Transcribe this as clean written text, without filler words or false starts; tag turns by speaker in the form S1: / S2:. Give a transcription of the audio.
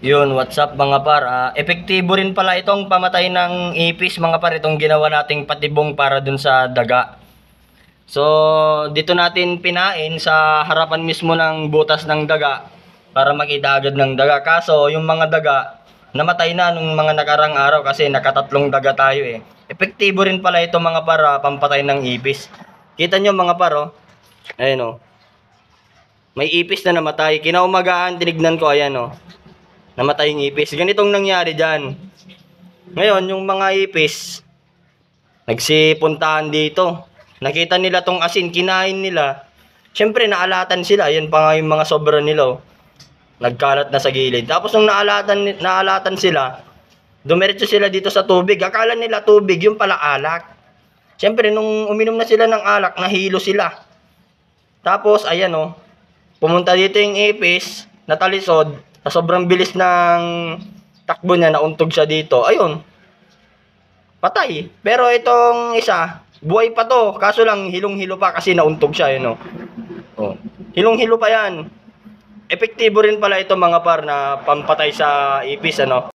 S1: Yun, what's up mga par? Epektibo rin pala itong pamatay ng ipis mga par, itong ginawa nating patibong para dun sa daga. So, dito natin pinain sa harapan mismo ng butas ng daga para makita agad ng daga. Kaso, yung mga daga, namatay na nung mga nakarang araw kasi nakatatlong daga tayo eh. Epektibo rin pala ito mga par, pampatay ng ipis. Kita nyo mga par, oh. Ayan oh. May ipis na namatay. Kinaumagaan, tinignan ko, ayan oh. Namatay yung ipis. Ganitong nangyari dyan. Ngayon, yung mga ipis, nagsipuntahan dito. Nakita nila tong asin, kinain nila. Siyempre, naalatan sila. Yan pa nga yung mga sobra nila. Oh. Nagkalat na sa gilid. Tapos nung naalatan sila, dumiretso sila dito sa tubig. Akala nila tubig, yung pala alak. Siyempre, nung uminom na sila ng alak, nahilo sila. Tapos, ayan oh, pumunta dito yung ipis, natalisod. Sa sobrang bilis ng takbo niya, nauntog siya dito. Ayun, patay. Pero itong isa, buhay pa to. Kaso lang, hilong-hilo pa kasi nauntog siya. Yun, oh. Hilong-hilo pa yan. Epektibo rin pala ito mga par na pampatay sa ipis. Ano?